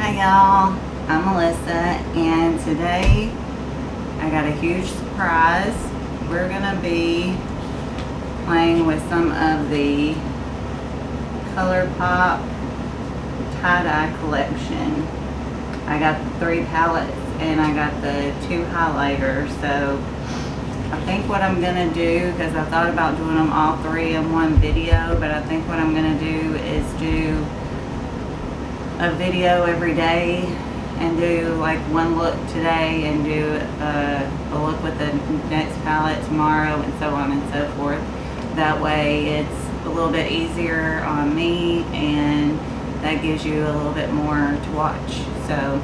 Hi y'all, I'm Melissa, and today I got a huge surprise. We're gonna be playing with some of the Colourpop tie-dye collection. I got the 3 palettes and I got the 2 highlighters, so I think what I'm gonna do, because I thought about doing them all 3 in one video, but I think what I'm gonna do is do a video every day and do like one look today and do a look with the next palette tomorrow, and so on and so forth. That way it's a little bit easier on me and that gives you a little bit more to watch. So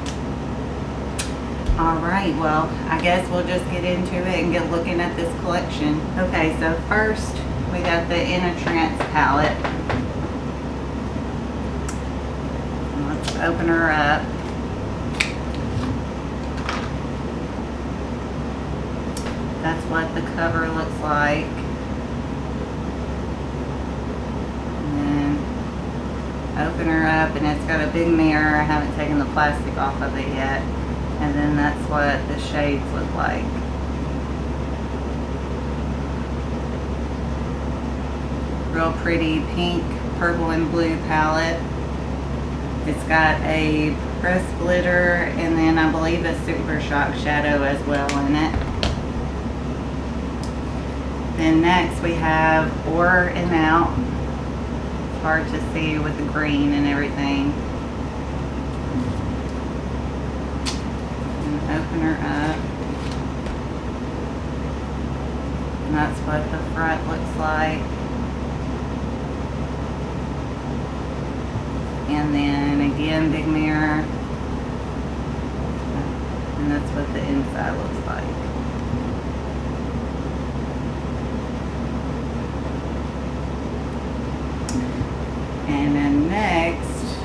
alright, well, I guess we'll just get into it and get looking at this collection. Okay, so first we got the Trance palette. Let's open her up. That's what the cover looks like. And then open her up, and it's got a big mirror. I haven't taken the plastic off of it yet. And then that's what the shades look like. Real pretty pink, purple, and blue palette. It's got a pressed glitter and then I believe a super shock shadow as well in it. Then next we have Or and Out. It's hard to see with the green and everything. Open her up, and that's what the front looks like. And then again, big mirror, and that's what the inside looks like. And then next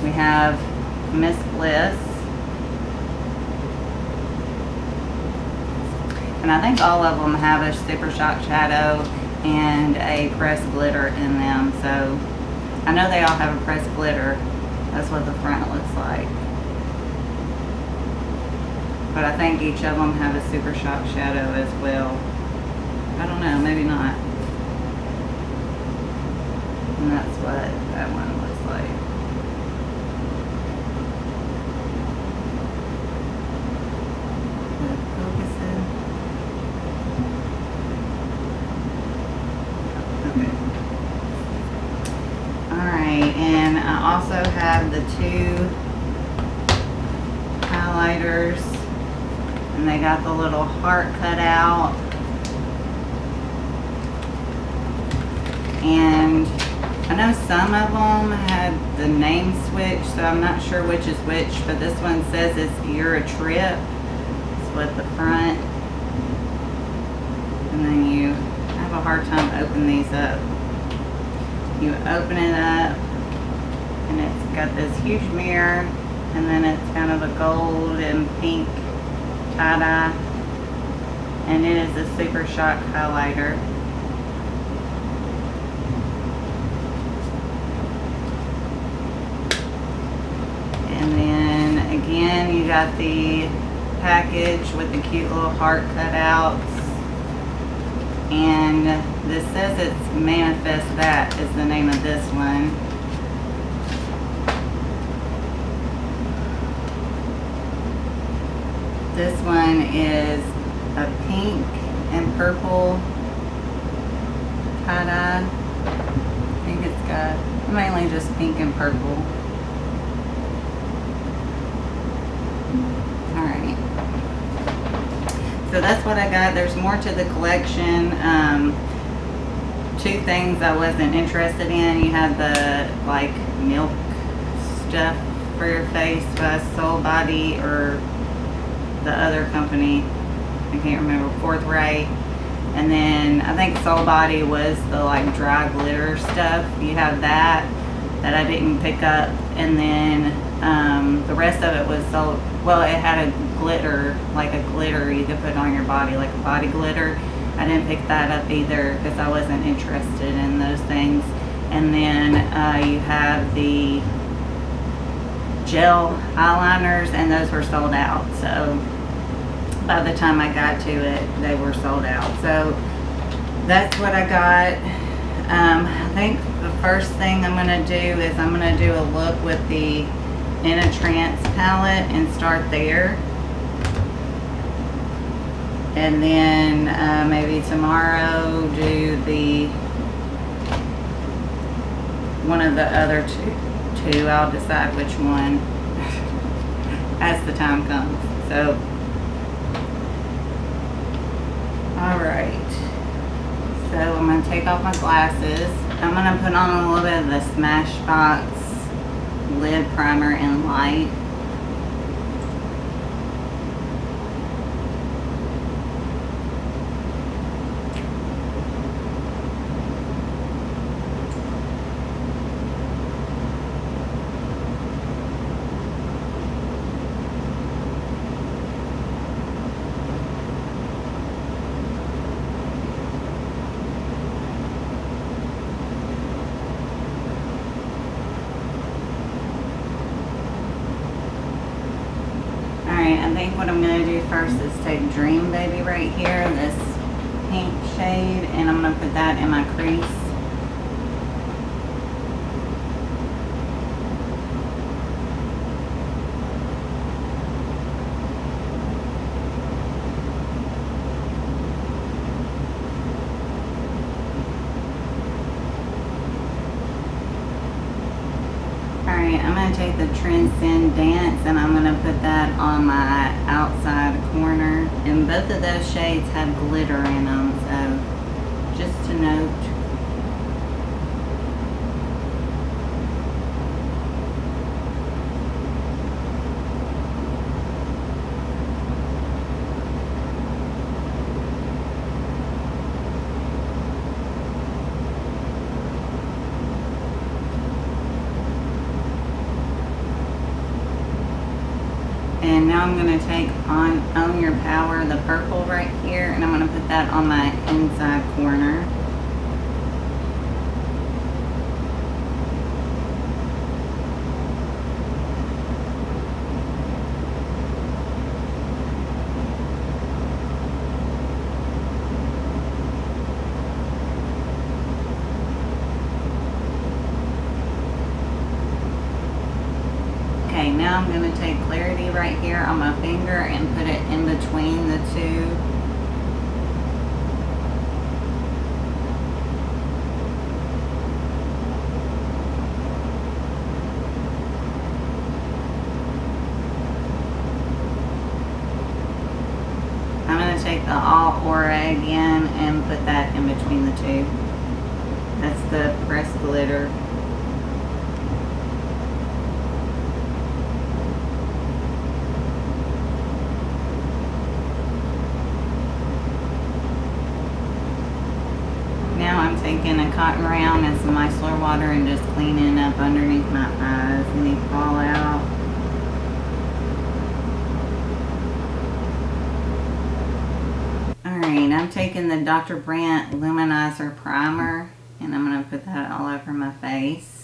we have Miss Bliss, and I think all of them have a super shock shadow and a pressed glitter in them. So I know they all have a pressed glitter. That's what the front looks like, but I think each of them have a super shock shadow as well. I don't know, maybe not. And that's what that one looks like. And I also have the 2 highlighters, and they got the little heart cut out, and I know some of them had the name switch, so I'm not sure which is which, but this one says it's You're a Trip. It's what the front, and then you have a hard time opening these up. You open it up, and it's got this huge mirror, and then it's kind of a gold and pink tie-dye, and it is a super shock highlighter. And then again, you got the package with the cute little heart cutouts, and this says it's Manifest That is the name of this one. This one is a pink and purple tie-dye. I think it's got mainly just pink and purple. Alright. So that's what I got. There's more to the collection. 2 things I wasn't interested in. You had the like milk stuff for your face by Soul Body, or the other company, I can't remember, Rite. And then I think Soul Body was the like dry glitter stuff. You have that I didn't pick up, and then the rest of it was well, it had a glitter, like a glitter you could put on your body, like a body glitter. I didn't pick that up either because I wasn't interested in those things. And then you have the gel eyeliners, and those were sold out. So by the time I got to it, they were sold out. So that's what I got. I think the first thing I'm going to do is I'm going to do a look with the In a Trance palette and start there. And then maybe tomorrow do the one of the other two. I'll decide which one as the time comes. So, alright. So I'm going to take off my glasses. I'm going to put on a little bit of the Smashbox lid primer in light. I think what I'm going to do first is take Dream Baby right here, this pink shade, and I'm going to put that in my crease. Alright, I'm going to take the Transcend Dance and I'm going to put that on my outside corner. And both of those shades have glitter in them, so just to note. And now I'm going to take on Own Your Power, the purple right here, and I'm going to put that on my inside corner. Okay, now I'm going to take Clarity right here on my finger and put it in between the two. I'm going to take the All Aura again and put that in between the two. That's the pressed glitter. Now I'm taking a cotton round and some micellar water and just cleaning up underneath my eyes, any fallout. Alright, I'm taking the Dr.Brandt Luminizer Primer and I'm going to put that all over my face.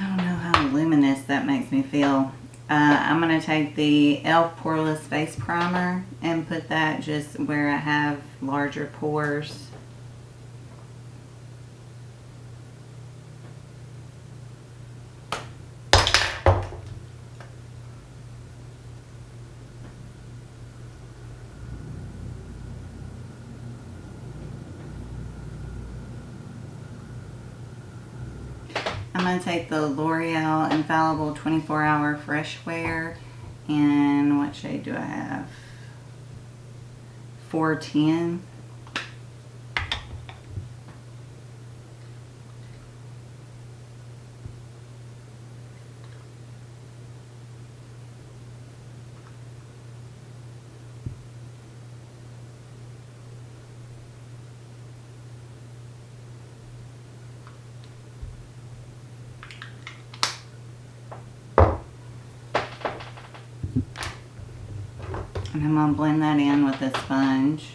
I don't know how luminous that makes me feel. I'm going to take the e.l.f. Poreless Face Primer and put that just where I have larger pores. I'm going to take the L'Oreal Infallible 24-Hour Fresh Wear, and what shade do I have? 410. And I'm going to blend that in with a sponge.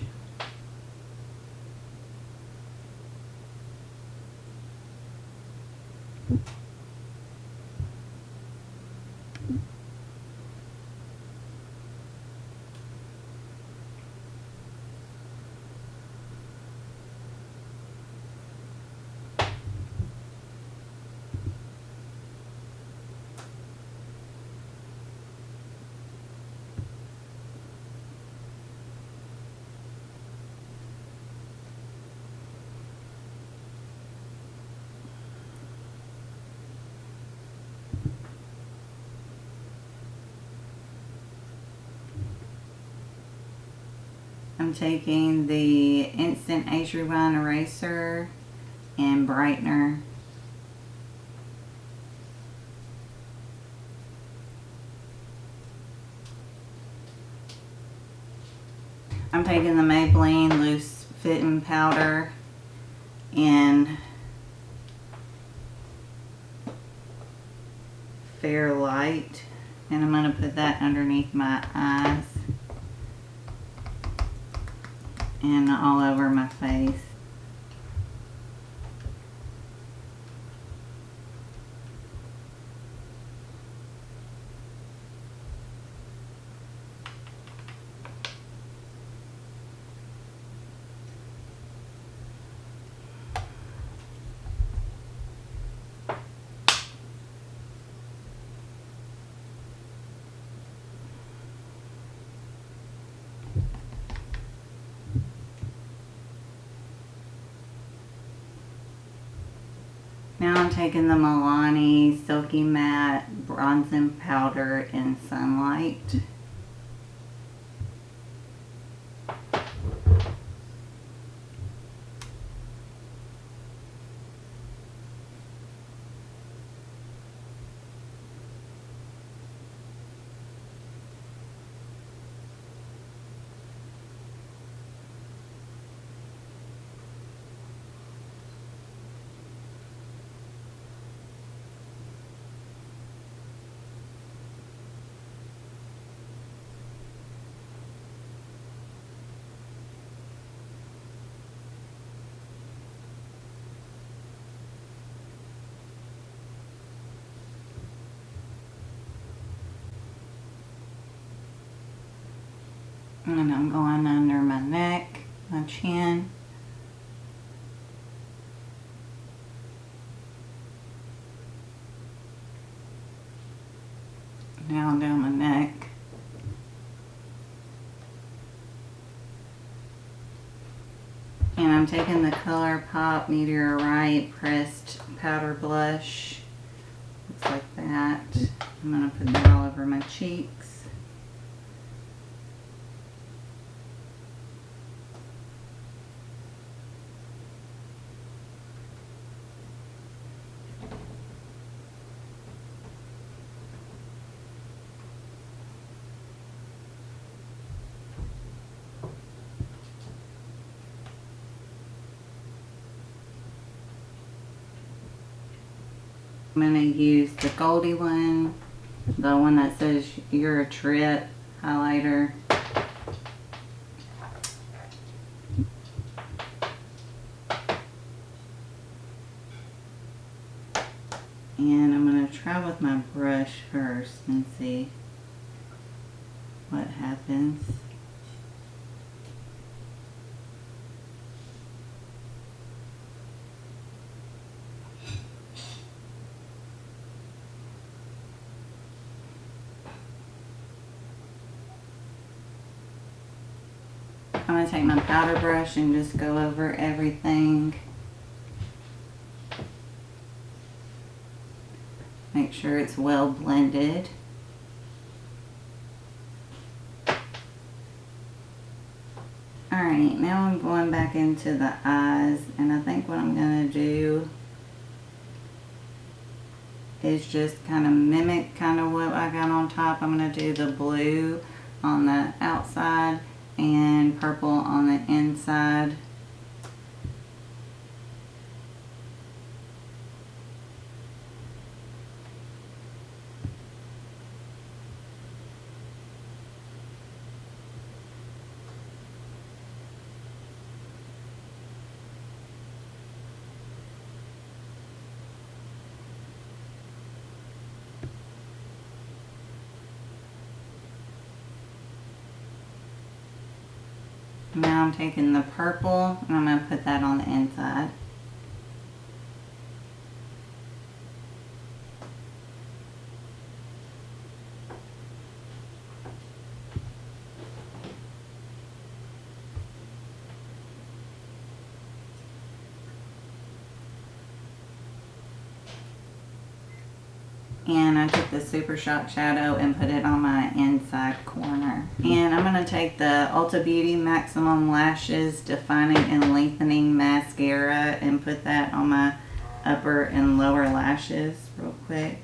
I'm taking the Instant Age Rewind Eraser and Brightener. I'm taking the Maybelline Loose Fitting Powder in Fair Light, and I'm going to put that underneath my eyes and all over my face. Now I'm taking the Milani Silky Matte Bronzing Powder in Sunlight. And I'm going under my neck, my chin. Now down my neck. And I'm taking the Colourpop Meteor Rite Pressed Powder Blush. Looks like that. I'm going to put that all over my cheeks. I'm going to use the Goldie one, the one that says You're a Trip highlighter. And I'm going to try with my brush first and see what happens. I'm going to take my powder brush and just go over everything. Make sure it's well blended. Alright, now I'm going back into the eyes, and I think what I'm going to do is just kind of mimic kind of what I got on top. I'm going to do the blue on the outside and purple on the inside. Now I'm taking the purple and I'm going to put that on the inside. And I took the Super Shock Shadow and put it on my inside corner. And I'm going to take the Ulta Beauty Maximum Lashes Defining and Lengthening Mascara and put that on my upper and lower lashes real quick.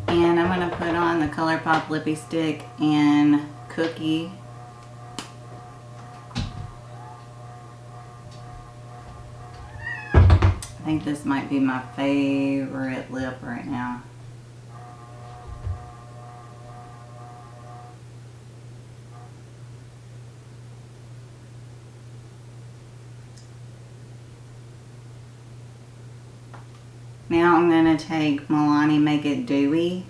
And I'm going to put on the Colourpop Lippy Stick and Cookie. I think this might be my favorite lip right now. Now I'm going to take Milani Make It Dewy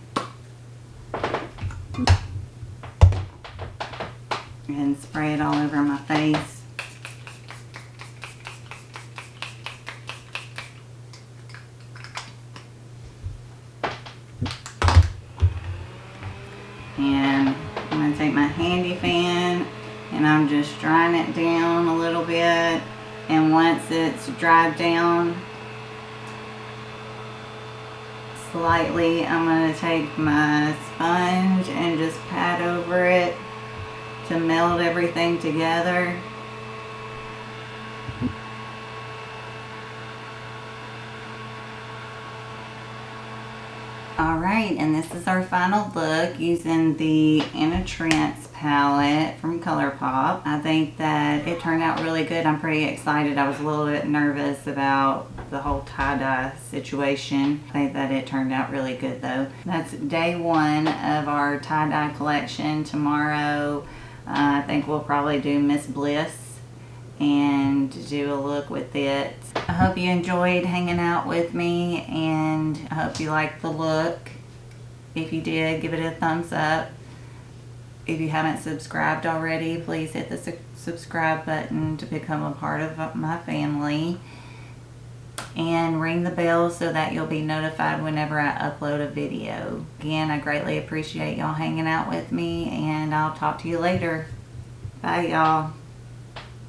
and spray it all over my face. And I'm going to take my handy fan and I'm just drying it down a little bit, and once it's dried down slightly, I'm going to take my sponge and just pat over it to meld everything together. Alright, and this is our final look using the Trance palette from Colourpop. I think that it turned out really good. I'm pretty excited. I was a little bit nervous about the whole tie-dye situation. I think that it turned out really good though. That's day one of our tie-dye collection. Tomorrow I think we'll probably do Miss Bliss and do a look with it. I hope you enjoyed hanging out with me, and I hope you liked the look. If you did, give it a thumbs up. If you haven't subscribed already, please hit the subscribe button to become a part of my family, and ring the bell so that you'll be notified whenever I upload a video. Again, I greatly appreciate y'all hanging out with me, and I'll talk to you later. Bye, y'all.